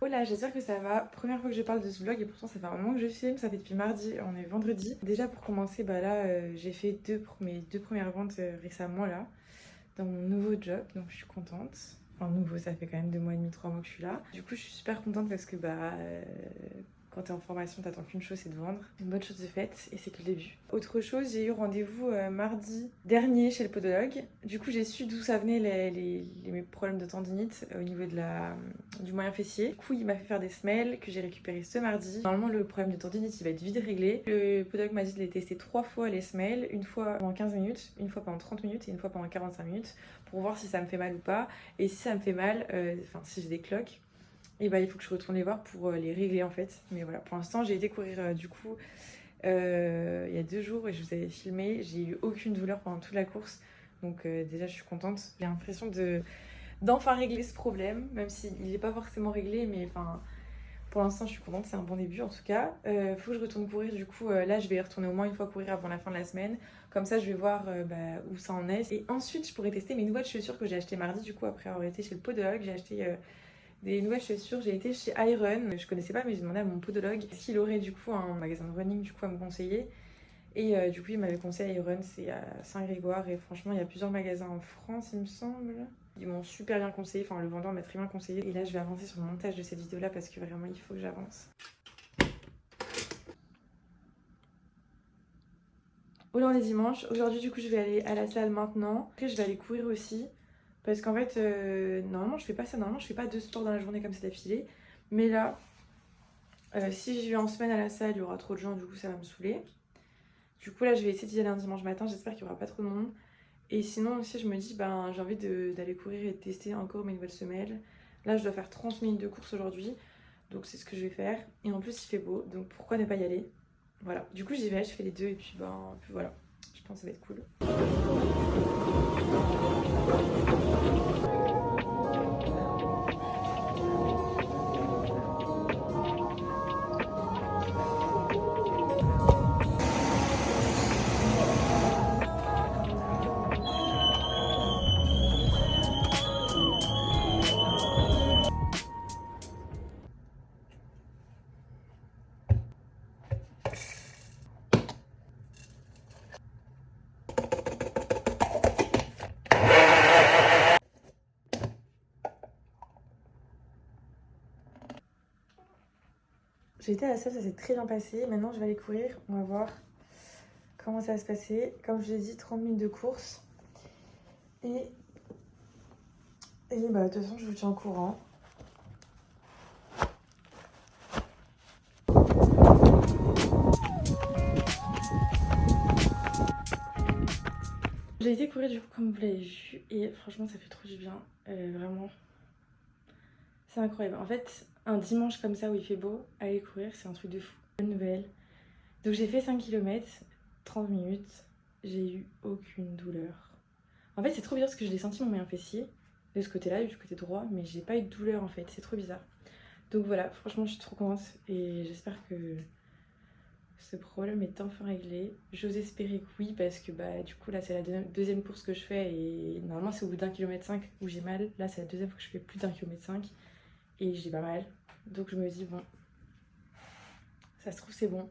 Hola, j'espère que ça va. Première fois que je parle de ce vlog et pourtant ça fait un moment que je filme, ça fait depuis mardi, on est vendredi. Déjà pour commencer, bah là j'ai fait mes deux premières ventes récemment là, dans mon nouveau job, donc je suis contente. Enfin nouveau, ça fait quand même 2 mois et demi, 3 mois que je suis là. Du coup je suis super contente parce que quand t'es en formation, t'attends qu'une chose, c'est de vendre. Une bonne chose de faite et c'est que le début. Autre chose, j'ai eu rendez-vous mardi dernier chez le podologue. Du coup, j'ai su d'où ça venait mes problèmes de tendinite au niveau du moyen fessier. Du coup, il m'a fait faire des semelles que j'ai récupérées ce mardi. Normalement, le problème de tendinite, il va être vite réglé. Le podologue m'a dit de les tester 3 fois les semelles. Une fois pendant 15 minutes, une fois pendant 30 minutes et une fois pendant 45 minutes pour voir si ça me fait mal ou pas. Et si ça me fait mal, si j'ai des cloques, et bah il faut que je retourne les voir pour les régler en fait. Mais voilà, pour l'instant j'ai été courir du coup il y a 2 jours et je vous avais filmé. J'ai eu aucune douleur pendant toute la course. Donc déjà je suis contente. J'ai l'impression d'enfin régler ce problème, même s'il n'est pas forcément réglé, mais enfin pour l'instant je suis contente, c'est un bon début en tout cas. Faut que je retourne courir du coup, là je vais y retourner au moins une fois courir avant la fin de la semaine. Comme ça je vais voir où ça en est. Et ensuite je pourrais tester mes nouvelles chaussures que j'ai achetées mardi du coup après avoir été chez le podologue. J'ai acheté des nouvelles chaussures, j'ai été chez Iron, je connaissais pas mais j'ai demandé à mon podologue s'il aurait du coup un magasin de running du coup à me conseiller. Et du coup il m'avait conseillé Iron, c'est à Saint-Grégoire et franchement il y a plusieurs magasins en France il me semble. Ils m'ont super bien conseillé, enfin le vendeur m'a très bien conseillé. Et là je vais avancer sur le montage de cette vidéo là parce que vraiment il faut que j'avance. Aujourd'hui on est dimanche, aujourd'hui du coup je vais aller à la salle maintenant. Après je vais aller courir aussi. Parce qu'en fait, normalement je fais pas ça, normalement je fais pas 2 sports dans la journée comme ça d'affilée. Mais là, si je vais en semaine à la salle, il y aura trop de gens, du coup ça va me saouler. Du coup là je vais essayer d'y aller un dimanche matin, j'espère qu'il y aura pas trop de monde. Et sinon aussi je me dis, j'ai envie d'aller courir et de tester encore mes nouvelles semelles. Là je dois faire 30 minutes de course aujourd'hui, donc c'est ce que je vais faire. Et en plus il fait beau, donc pourquoi ne pas y aller? voilà, du coup j'y vais, je fais les deux et puis puis voilà, je pense que ça va être cool. J'ai été à la salle, ça s'est très bien passé. Maintenant, je vais aller courir. On va voir comment ça va se passer. Comme je l'ai dit, 30 minutes de course. Et bah, de toute façon, je vous tiens au courant. J'ai été courir du coup, comme vous l'avez vu. Et franchement, ça fait trop du bien. Vraiment. C'est incroyable. En fait, un dimanche comme ça où il fait beau, aller courir, c'est un truc de fou. Bonne nouvelle. Donc j'ai fait 5 km, 30 minutes. J'ai eu aucune douleur. En fait, c'est trop bizarre parce que je l'ai senti mon moyen fessier de ce côté-là, du côté droit, mais j'ai pas eu de douleur en fait. C'est trop bizarre. Donc voilà, franchement, je suis trop contente et j'espère que ce problème est enfin réglé. J'ose espérer que oui, parce que bah du coup là c'est la deuxième course que je fais et normalement c'est au bout d'1,5 km où j'ai mal. Là c'est la deuxième fois que je fais plus d'1,5 km et j'ai pas mal. Donc je me dis bon, ça se trouve c'est bon.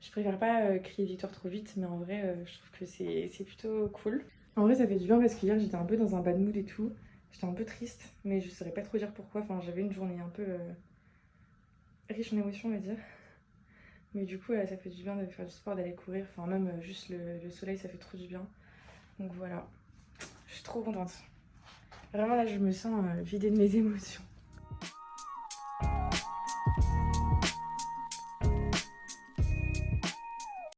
Je préfère pas crier victoire trop vite, mais en vrai je trouve que c'est plutôt cool. En vrai ça fait du bien parce qu'hier j'étais un peu dans un bad mood et tout. J'étais un peu triste, mais je saurais pas trop dire pourquoi. Enfin j'avais une journée un peu riche en émotions on va dire. Mais du coup, ça fait du bien de faire du sport, d'aller courir. Enfin, même juste le soleil, ça fait trop du bien. Donc voilà, je suis trop contente. Vraiment, là, je me sens vidée de mes émotions.